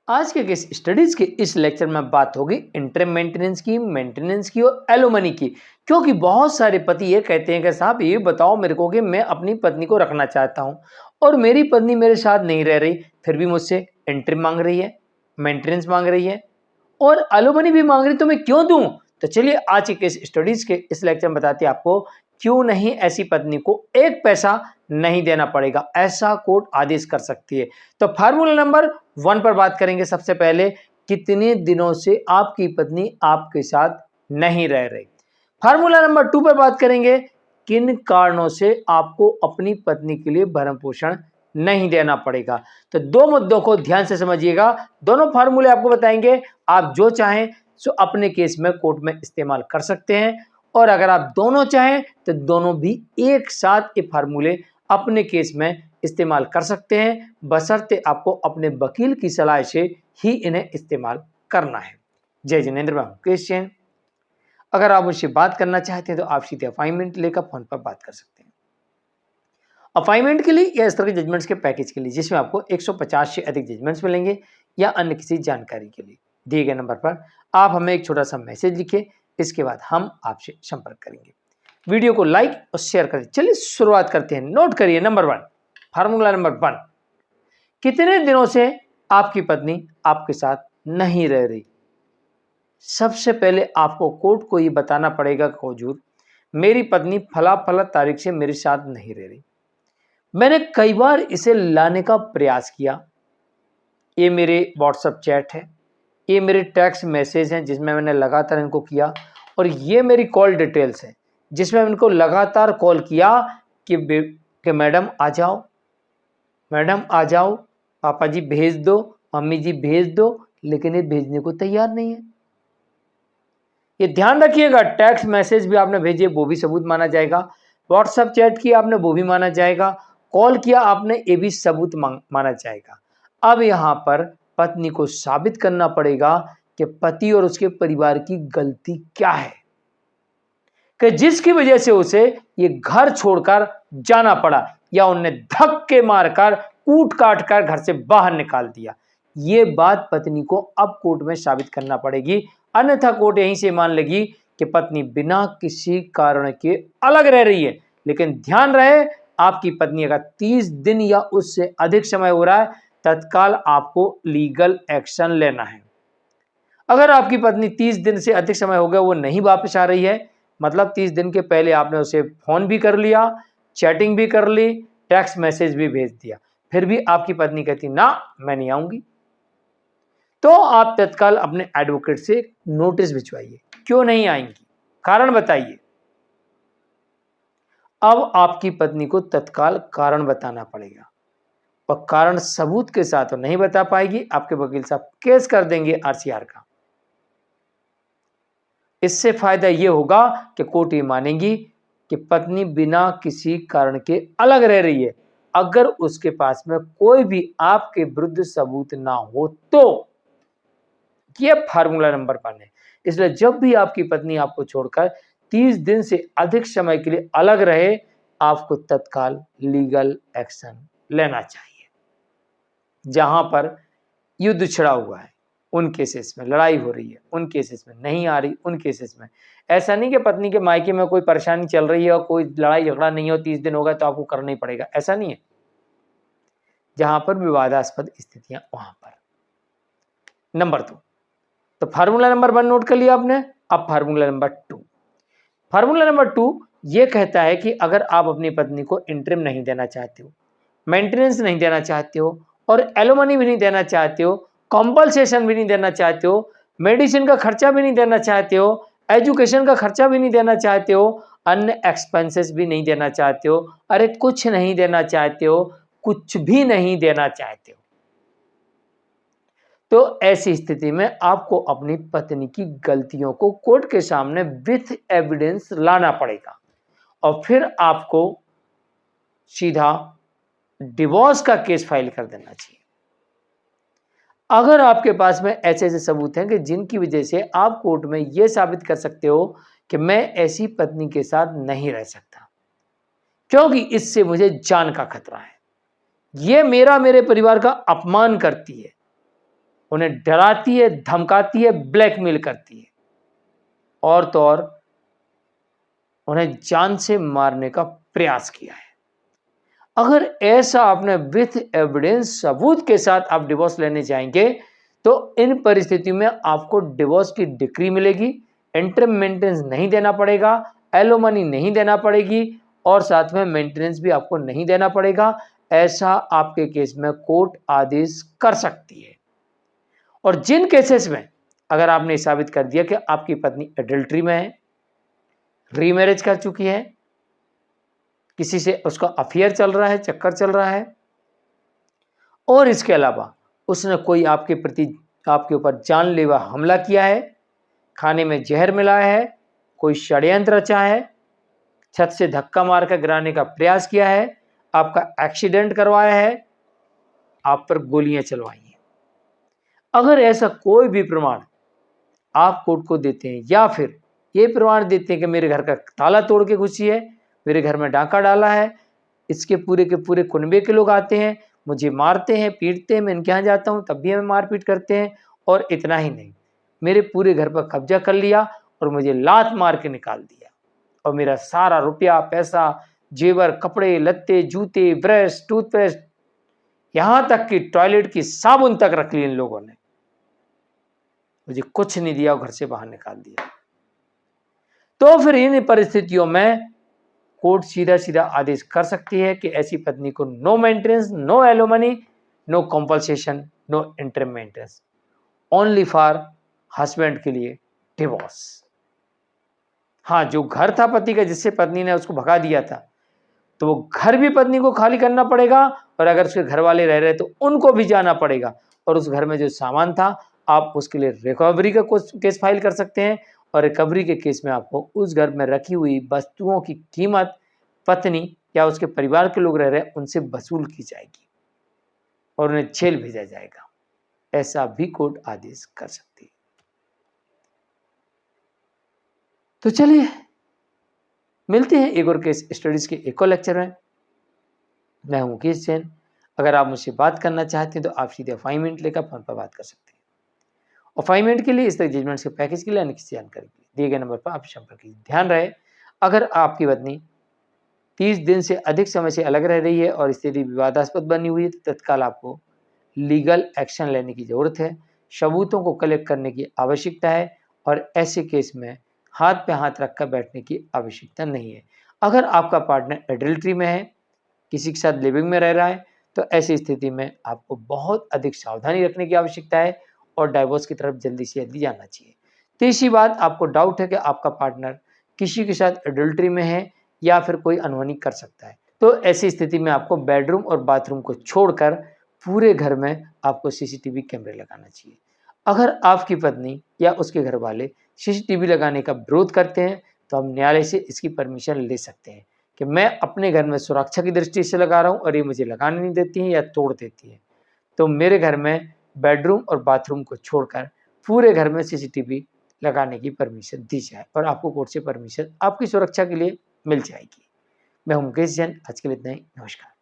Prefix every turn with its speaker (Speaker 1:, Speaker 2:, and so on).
Speaker 1: आज के case studies के इस लेक्चर में बात होगी इंटरम मेंटेनेंस की और एलोमनी की। क्योंकि बहुत सारे पति ये कहते हैं कि साहब ये बताओ मेरे को कि मैं अपनी पत्नी को रखना चाहता हूं और मेरी पत्नी मेरे साथ नहीं रह रही, फिर भी मुझसे इंटरम मांग रही है, मेंटेनेंस मांग रही है और एलोमनी भी मांग रही, तो मैं क्यों दूं? तो चलिए आज के केस स्टडीज के इस लेक्चर में बताते हैं आपको क्यों नहीं ऐसी पत्नी को एक पैसा नहीं देना पड़ेगा, ऐसा कोर्ट आदेश कर सकती है। तो फार्मूला नंबर 1 पर बात करेंगे। सबसे पहले, कितने दिनों से आपकी पत्नी आपके साथ नहीं रह रही। फार्मूला नंबर 2 पर बात करेंगे, किन कारणों से आपको अपनी पत्नी के लिए भरण पोषण नहीं देना पड़ेगा। तो दो मुद्दों को ध्यान से समझिएगा, दोनों फार्मूले आपको बताएंगे, आप जो चाहें सो अपने केस में कोर्ट में इस्तेमाल कर सकते हैं और अगर आप दोनों चाहें तो दोनों भी एक साथ ये फार्मूले अपने केस में इस्तेमाल कर सकते हैं, बशर्ते आपको अपने वकील की सलाह से ही इन्हें इस्तेमाल करना है। जय जिनेंद्र, मैं मुकेश जैन। अगर आप मुझसे बात करना चाहते हैं तो आप सीधे अपॉइंटमेंट लेकर फोन पर बात कर सकते हैं। अपॉइंटमेंट के लिए या इस तरह के जजमेंट्स के पैकेज के लिए जिसमें आपको 150 से अधिक जजमेंट्स मिलेंगे या अन्य किसी जानकारी के लिए दिए गए नंबर पर आप हमें एक छोटा सा मैसेज लिखिए, इसके बाद हम आपसे संपर्क करेंगे। वीडियो को लाइक और शेयर करें। चलिए शुरुआत करते हैं। नोट करिए नंबर 1, फार्मूला नंबर 1, कितने दिनों से आपकी पत्नी आपके साथ नहीं रह रही। सबसे पहले आपको कोर्ट को ये बताना पड़ेगा कि हुजूर मेरी पत्नी फला फला तारीख से मेरे साथ नहीं रह रही, मैंने कई बार इसे लाने का प्रयास किया, ये मेरे व्हाट्सएप चैट है, ये मेरे टेक्स्ट मैसेज हैं जिसमें मैंने लगातार इनको किया और ये मेरी कॉल डिटेल्स हैं जिसमें इनको लगातार कॉल किया कि मैडम आ जाओ, मैडम आ जाओ, पापा जी भेज दो, मम्मी जी भेज दो, लेकिन ये भेजने को तैयार नहीं है। ये ध्यान रखिएगा, टेक्स्ट मैसेज भी आपने भेजे वो भी सबूत माना जाएगा, व्हाट्सएप चैट किया आपने वो भी माना जाएगा, कॉल किया आपने ये भी सबूत माना जाएगा। अब यहाँ पर पत्नी को साबित करना पड़ेगा कि पति और उसके परिवार की गलती क्या है कि जिसकी वजह से उसे ये घर छोड़कर जाना पड़ा या उन्हें धक्के मारकर कूट काट कर घर से बाहर निकाल दिया। ये बात पत्नी को अब कोर्ट में साबित करना पड़ेगी, अन्यथा कोर्ट यहीं से मान लेगी कि पत्नी बिना किसी कारण के अलग रह रही है। लेकिन ध्यान रहे, आपकी पत्नी अगर 30 दिन या उससे अधिक समय हो रहा है तत्काल आपको लीगल एक्शन लेना है। अगर आपकी पत्नी 30 दिन से अधिक समय हो गया वो नहीं वापस आ रही है, मतलब 30 दिन के पहले आपने उसे फोन भी कर लिया, चैटिंग भी कर ली, टेक्स्ट मैसेज भी भेज दिया, फिर भी आपकी पत्नी कहती ना मैं नहीं आऊंगी, तो आप तत्काल अपने एडवोकेट से नोटिस भिजवाइए, क्यों नहीं आएंगी, कारण बताइए। अब आपकी पत्नी को तत्काल कारण बताना पड़ेगा और कारण सबूत के साथ तो नहीं बता पाएगी, आपके वकील साहब केस कर देंगे आरसीआर का। इससे फायदा यह होगा कि कोर्ट ये मानेगी कि पत्नी बिना किसी कारण के अलग रह रही है। अगर उसके पास में कोई भी आपके विरुद्ध सबूत ना हो तो यह फार्मूला नंबर 1 है। इसलिए जब भी आपकी पत्नी आपको छोड़कर 30 दिन से अधिक समय के लिए अलग रहे, आपको तत्काल लीगल एक्शन लेना चाहिए। जहां पर युद्ध छिड़ा हुआ है उन केसेस में, लड़ाई हो रही है उन केसेस में, नहीं आ रही उन केसेस में, ऐसा नहीं कि पत्नी के मायके में कोई परेशानी चल रही है और कोई लड़ाई झगड़ा नहीं हो, 30 दिन हो गए तो आपको करना ही पड़ेगा, ऐसा नहीं है। जहां पर विवादास्पद स्थितियां वहां पर। नंबर 2, तो फार्मूला नंबर 1 नोट कर लिया आपने। अब फार्मूला नंबर 2, फार्मूला नंबर 2 ये कहता है कि अगर आप अपनी पत्नी को इंटरिम नहीं देना चाहते हो, मेंटेनेंस नहीं देना चाहते हो और एलोमनी भी नहीं देना चाहते हो, कॉम्पनसेशन भी नहीं देना चाहते हो, मेडिसिन का खर्चा भी नहीं देना चाहते हो, एजुकेशन का खर्चा भी नहीं देना चाहते हो, अन्य एक्सपेंसेस भी नहीं देना चाहते हो, अरे कुछ नहीं देना चाहते हो, कुछ भी नहीं देना चाहते हो, तो ऐसी स्थिति में आपको अपनी पत्नी की गलतियों को कोर्ट के सामने विथ एविडेंस लाना पड़ेगा और फिर आपको सीधा डिवोर्स का केस फाइल कर देना चाहिए। अगर आपके पास में ऐसे ऐसे सबूत हैं कि जिनकी वजह से आप कोर्ट में यह साबित कर सकते हो कि मैं ऐसी पत्नी के साथ नहीं रह सकता क्योंकि इससे मुझे जान का खतरा है, ये मेरे परिवार का अपमान करती है, उन्हें डराती है, धमकाती है, ब्लैकमेल करती है और तो और उन्हें जान से मारने का प्रयास किया है। अगर ऐसा आपने विथ एविडेंस सबूत के साथ आप डिवोर्स लेने जाएंगे तो इन परिस्थितियों में आपको डिवोर्स की डिक्री मिलेगी, इंटरम मेंटेनेंस नहीं देना पड़ेगा, एलोमनी नहीं देना पड़ेगी और साथ में मेंटेनेंस भी आपको नहीं देना पड़ेगा। ऐसा आपके केस में कोर्ट आदेश कर सकती है। और जिन केसेस में अगर आपने साबित कर दिया कि आपकी पत्नी एडल्ट्री में है, रीमैरिज कर चुकी है, किसी से उसका अफेयर चल रहा है, चक्कर चल रहा है और इसके अलावा उसने कोई आपके प्रति आपके ऊपर जानलेवा हमला किया है, खाने में जहर मिलाया है, कोई षड्यंत्र रचा है, छत से धक्का मारकर गिराने का प्रयास किया है, आपका एक्सीडेंट करवाया है, आप पर गोलियां चलवाई हैं। अगर ऐसा कोई भी प्रमाण आप कोर्ट को देते हैं या फिर ये प्रमाण देते हैं कि मेरे घर का ताला तोड़ के घुसी है, मेरे घर में डाका डाला है, इसके पूरे के पूरे कुनबे के लोग आते हैं, मुझे मारते हैं, पीटते हैं, मैं इनके यहाँ जाता हूँ तब भी हमें मारपीट करते हैं और इतना ही नहीं, मेरे पूरे घर पर कब्जा कर लिया और मुझे लात मार के निकाल दिया और मेरा सारा रुपया, पैसा, जेवर, कपड़े लत्ते, जूते, ब्रश, टूथपेस्ट, यहाँ तक कि टॉयलेट की साबुन तक रख ली इन लोगों ने, मुझे कुछ नहीं दिया और घर से बाहर निकाल दिया। तो फिर इन परिस्थितियों में कोर्ट सीधा सीधा आदेश कर सकती है कि ऐसी पत्नी को no maintenance, no alimony, no compensation, no interim maintenance, only for husband के लिए डिवोर्स। हाँ, जो घर था पति का जिससे पत्नी ने उसको भगा दिया था तो वो घर भी पत्नी को खाली करना पड़ेगा और अगर उसके घर वाले रह रहे तो उनको भी जाना पड़ेगा और उस घर में जो सामान था आप उसके लिए रिकवरी का केस फाइल कर सकते हैं और रिकवरी के केस में आपको उस घर में रखी हुई वस्तुओं की कीमत पत्नी या उसके परिवार के लोग रह रहे हैं उनसे वसूल की जाएगी और उन्हें जेल भेजा जाएगा। ऐसा भी कोर्ट आदेश कर सकती है। तो चलिए मिलते हैं एक और केस स्टडीज के एक और लेक्चर में। मैं हूं मुकेश जैन। अगर आप मुझसे बात करना चाहते हैं तो आप सीधे अपॉइंटमेंट लेकर फोन पर बात कर सकते हैं। अपॉइंटमेंट के लिए, इस तरह जजमेंट के पैकेज के लिए अन्य किसी जानकारी के लिए दिए गए नंबर पर आप संपर्क कीजिए। ध्यान रहे, अगर आपकी पत्नी 30 दिन से अधिक समय से अलग रह रही है और स्थिति विवादास्पद बनी हुई है तो तत्काल आपको लीगल एक्शन लेने की जरूरत है, सबूतों को कलेक्ट करने की आवश्यकता है और ऐसे केस में हाथ पे हाथ रखकर बैठने की आवश्यकता नहीं है। अगर आपका पार्टनर एडल्ट्री में है, किसी के साथ लिविंग में रह रहा है तो ऐसी स्थिति में आपको बहुत अधिक सावधानी रखने की आवश्यकता है और डाइवोर्स की तरफ जल्दी से जल्दी जाना चाहिए। तीसरी बात, आपको डाउट है कि आपका पार्टनर किसी के साथ एडल्ट्री में है या फिर कोई अनहोनी कर सकता है तो ऐसी स्थिति में आपको बेडरूम और बाथरूम को छोड़कर पूरे घर में आपको सीसीटीवी कैमरे लगाना चाहिए। अगर आपकी पत्नी या उसके घर वाले सीसीटीवी लगाने का विरोध करते हैं तो हम न्यायालय से इसकी परमिशन ले सकते हैं कि मैं अपने घर में सुरक्षा की दृष्टि से लगा रहा हूँ और ये मुझे लगाने नहीं देती हैं या तोड़ देती हैं, तो मेरे घर में बेडरूम और बाथरूम को छोड़कर पूरे घर में सीसीटीवी लगाने की परमिशन दी जाए और आपको कोर्ट से परमिशन आपकी सुरक्षा के लिए मिल जाएगी। मैं हूं मुकेश जैन। आज के लिए इतना ही। नमस्कार।